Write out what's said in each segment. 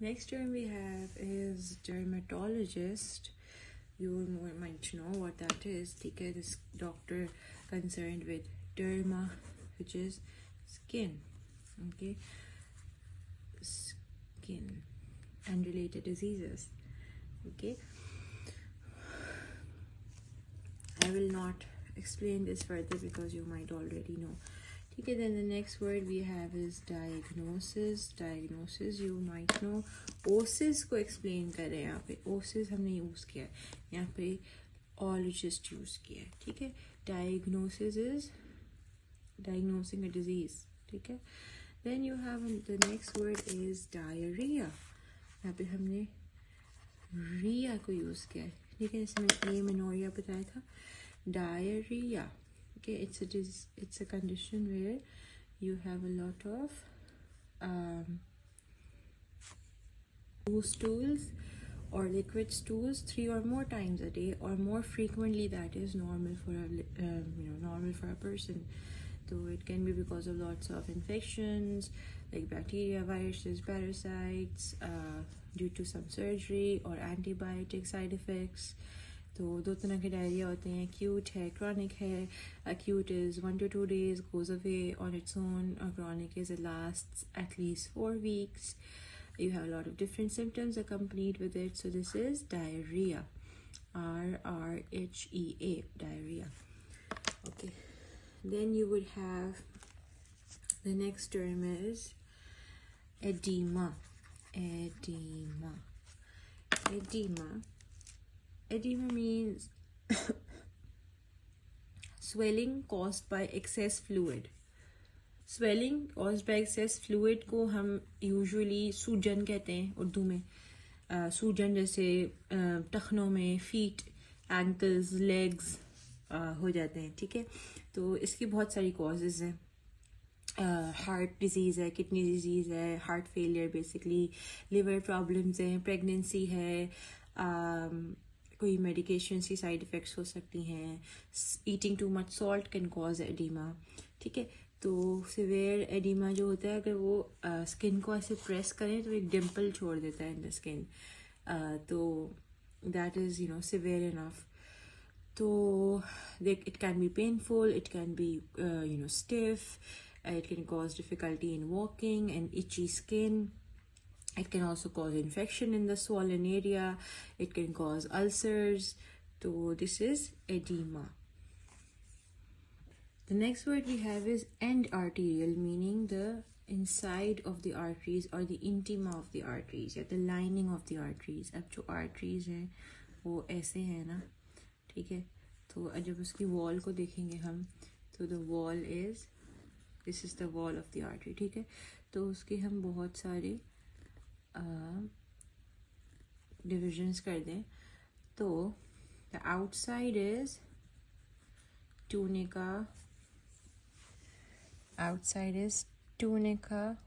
Next term we have is dermatologist. You might know what that is. Okay, this doctor concerned with derma, which is skin. Okay, skin and related diseases. Okay, I will not explain this further because you might already know. Okay, then the next word we have is diagnosis. Diagnosis you might know. Oasis को explain कर रहे हैं यहाँ पे. Oasis हमने use किया है, यहाँ पे ऑलॉजिस्ट यूज़ किया है. ठीक है, diagnosis is diagnosing a disease. ठीक है, then you have the next word is diarrhoea. यहाँ पे हमने रिया को यूज़ किया है. ठीक है, इसमें एमेनोरिया बताया था. Diarrhea. Okay, it's a condition where you have a lot of loose stools or liquid stools 3 or more times a day or more frequently. That is normal for a normal for a person. So it can be because of lots of infections like bacteria, viruses, parasites, due to some surgery or antibiotic side effects. तो 2 तरह के diarrhoea होते हैं. Acute है, chronic है. Acute is 1 to 2 days, goes away on its own, or chronic is it lasts at least 4 weeks. You have a lot of different symptoms accompanied with it. So this is diarrhea. RRHEA, diarrhea. Okay, then you would have the next term is edema. Edema means swelling caused by excess fluid. Swelling caused by excess fluid को हम usually सूजन कहते हैं उर्दू में. सूजन जैसे टखनों में, feet, ankles, legs हो जाते हैं. ठीक है, तो इसकी बहुत सारी causes हैं. हार्ट डिजीज़ है, किडनी डिजीज़ है, heart failure basically, liver problems हैं, प्रेगनेंसी है, कोई मेडिकेशन की साइड इफ़ेक्ट्स हो सकती हैं. Eating too much salt can cause oedema. ठीक है, तो सिवियर एडिमा जो होता है, अगर वो स्किन को ऐसे प्रेस करें तो एक डिम्पल छोड़ देता है इन द स्किन. तो दैट इज़ सिवियर इनफ. तो it can be painful, it can be stiff, it can cause difficulty in walking and itchy skin. It can also cause infection in the swollen area. It can cause ulcers. So this is edema. The next word we have is end arterial, meaning the inside of the arteries or the intima of the arteries, या the lining of the arteries. अब जो arteries हैं वो ऐसे हैं ना. ठीक है, तो जब उसकी वॉल को देखेंगे हम, तो the wall is this is the wall of the artery. ठीक है, तो उसके हम बहुत सारे डिविजन्स कर दें. तो the outside is tunica. Outside is tunica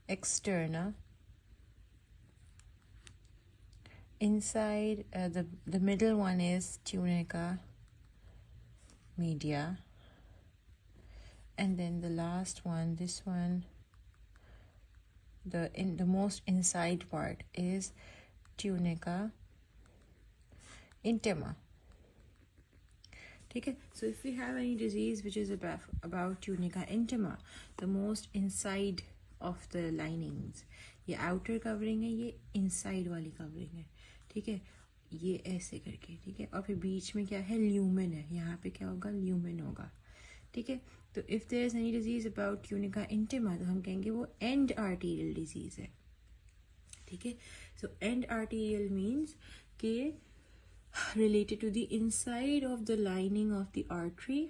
externa. Inside, the middle one is tunica media, and then the last one, this one, the most inside part is tunica intima. ठीक है, so if we have any disease which is about tunica intima, the most inside of the linings, ये outer covering है, ये inside वाली covering है. ठीक है, ये ऐसे करके. ठीक है, और फिर बीच में क्या है, ल्यूमेन है. यहाँ पे क्या होगा, ल्यूमेन होगा. ठीक है, तो if there is any disease about tunica intima, तो हम कहेंगे वो एंड आर्टीरियल डिजीज है. ठीक है, सो एंड आर्टीरियल मीन्स के related to the inside of the lining of the artery.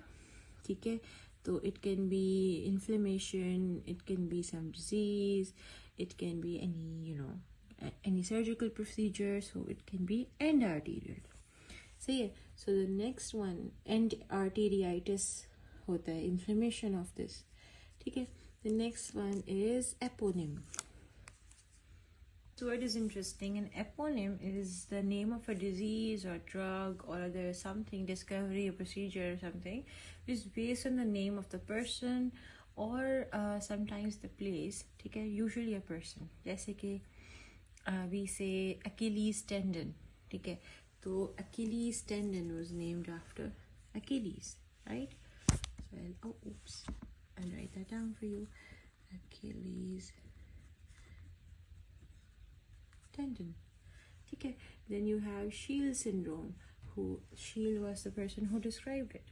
ठीक है, तो it can be inflammation, it can be some disease, it can be any any surgical procedure, so it can be end arterial. So yeah, so the next one, end arteriitis hota hai, inflammation of this. Okay, the next one is eponym. This word is interesting. An eponym is the name of a disease or drug or other something, discovery or procedure or something, which is based on the name of the person or sometimes the place, ठीक है, usually a person, जैसे कि we say Achilles tendon, ठीक है, तो Achilles tendon was named after Achilles, right? So I'll write that down for you. Achilles tendon, okay. Then you have Shield syndrome, who Shield was the person who described it,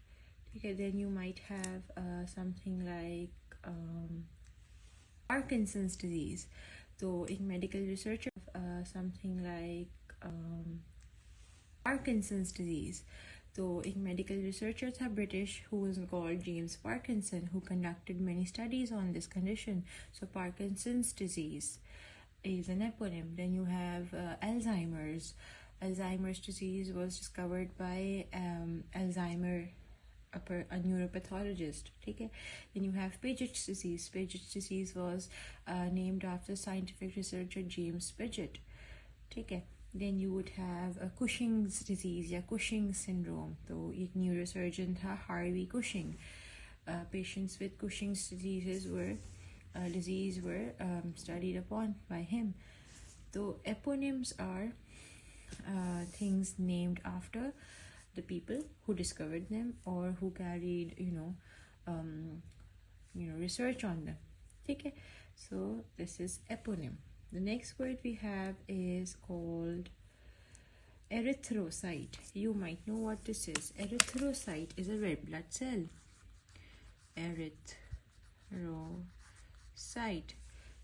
okay. Then you might have something like Parkinson's disease. So in medical research, something like Parkinson's disease. So एक medical researcher था British who was called James Parkinson, who conducted many studies on this condition. So Parkinson's disease is an eponym. Then you have Alzheimer's. Alzheimer's disease was discovered by a neuropathologist. Okay. Then you have Paget's disease. Paget's disease was named after scientific researcher James Paget. Okay. Then you would have Cushing's disease या Cushing syndrome. तो एक neurosurgeon था Harvey Cushing. Patients with Cushing's disease were studied upon by him. So eponyms are things named after the people who discovered them or who carried research on them. Okay, so this is eponym. The next word we have is called erythrocyte. You might know what this is. Erythrocyte is a red blood cell. Erythrocyte.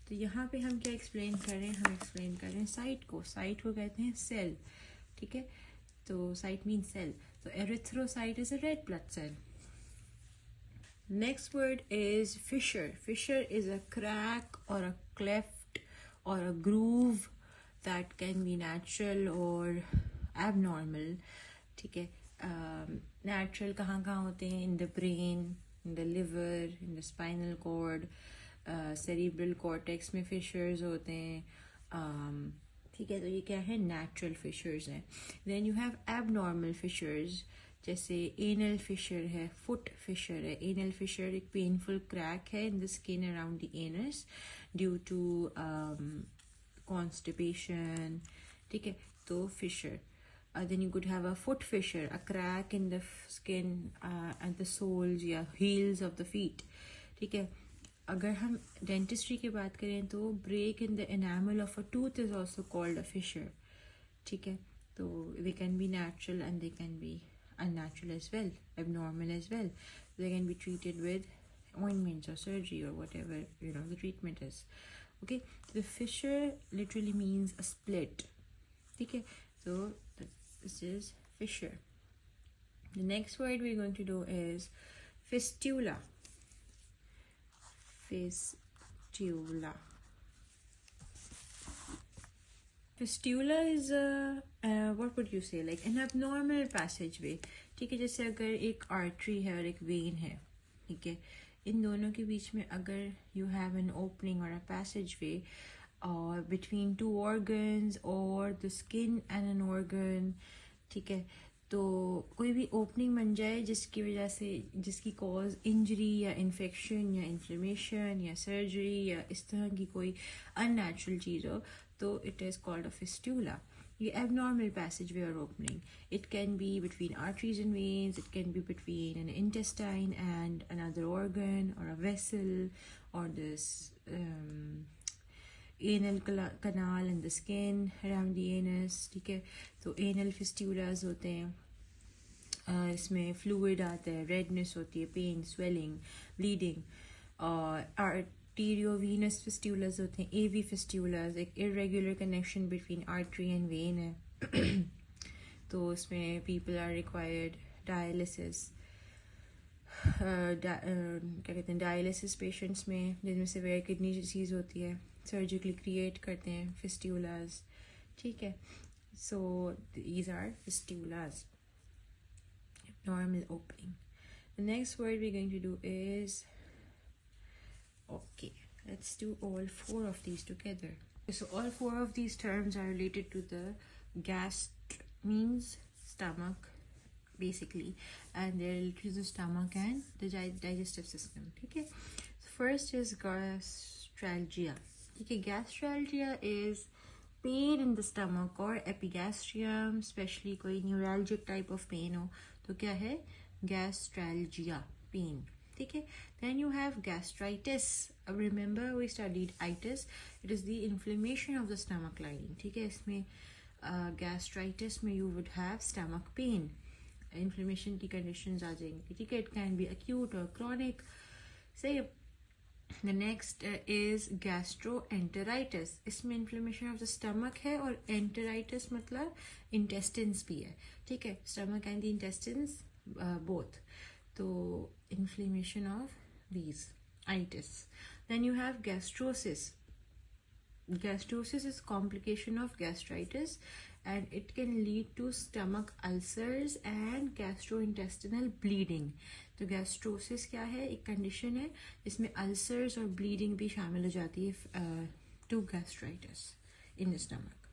तो यहाँ पे हम क्या explain कर रहे हैं? हम explain कर रहे हैं साइट को कहते हैं सेल, ठीक है. तो साइट मीन सेल. तो erythrocyte is a red blood cell. Next word is fissure. Fissure is a crack or a cleft or a groove that can be natural or abnormal, ठीक है. Natural कहाँ होते हैं? In the brain, in the liver, in the spinal cord, cerebral cortex में fissures होते हैं, ठीक है. तो ये क्या है? Natural fissures हैं. Then you have abnormal fissures, जैसे anal fissure है, foot fissure है. Anal fissure एक painful crack है in the skin around the anus due to constipation, ठीक है. तो fissure. Then you could have a foot fissure, a crack in the skin at the soles या heels of the feet, ठीक है. अगर हम dentistry की बात करें तो break in the enamel of a tooth is also called a fissure, ठीक है. तो they can be natural and they can be unnatural as well, abnormal as well. They can be treated with ointments or surgery or whatever the treatment is. Okay, the fissure literally means a split, okay. So this is fissure. The next word we're going to do is fistula. Fistula is what would you say, like an abnormal passageway, ठीक है. जैसे अगर एक artery है और एक vein है, ठीक है, इन दोनों के बीच में अगर you have an opening or a passageway or between two organs or the skin and an organ, ठीक है, तो कोई भी ओपनिंग बन जाए जिसकी वजह से जिसकी कॉज इंजरी या इन्फेक्शन या इन्फ्लेमेशन या सर्जरी या इस तरह की कोई अननेचुरल चीज़ हो, तो it is called a fistula. ये abnormal passageway or opening. It can be between arteries and veins. It can be between an intestine and another organ or a vessel or this anal canal and the skin around the anus, ठीक है. तो anal fistulas होते हैं, इसमें fluid आता है, redness होती है, pain, swelling, bleeding. Arteriovenous fistulas होते हैं, AV fistulas, एक irregular connection between artery and vein है. तो इसमें people are required dialysis. क्या कहते हैं, डायलिसिस पेशेंट्स में जिनमें सेवियर किडनी डिसीज होती है, सर्जिकली क्रिएट करते हैं फिस्टूलाज, ठीक है. So these are fistulas, normal opening. The next word we're going to do is, okay, let's do all four of these together. So all four of these terms are related to the means stomach basically, and they're related to the stomach and the digestive system, okay. So first is gastralgia. Okay, gastralgia is pain in the stomach or epigastrium, especially कोई neuralgic type of pain हो तो क्या है gastralgia, pain. ठीक है. Then you have gastritis. Remember we studied itis. It is the inflammation of the stomach lining. ठीक है. इसमें gastritis में you would have stomach pain. Inflammation की conditions आ जाएंगी. ठीक है. It can be acute or chronic. Say the next is gastroenteritis. इसमें inflammation of the stomach है और enteritis मतलब intestines भी है. ठीक है. Stomach and the intestines both. So inflammation of these itis. Then you have gastrosis. Gastrosis is complication of gastritis and it can lead to stomach ulcers and gastrointestinal bleeding. तो गैस्ट्रोसिस क्या है? एक condition है जिसमें अल्सर्स और bleeding भी शामिल हो जाती है to gastritis in the stomach.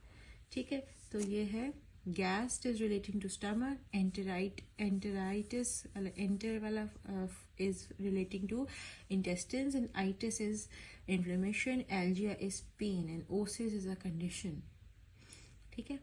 ठीक है. तो ये है gast is relating to stomach, enteritis enter वाला is relating to intestines, and itis is inflammation, algia is pain, and osis is a condition. ठीक है.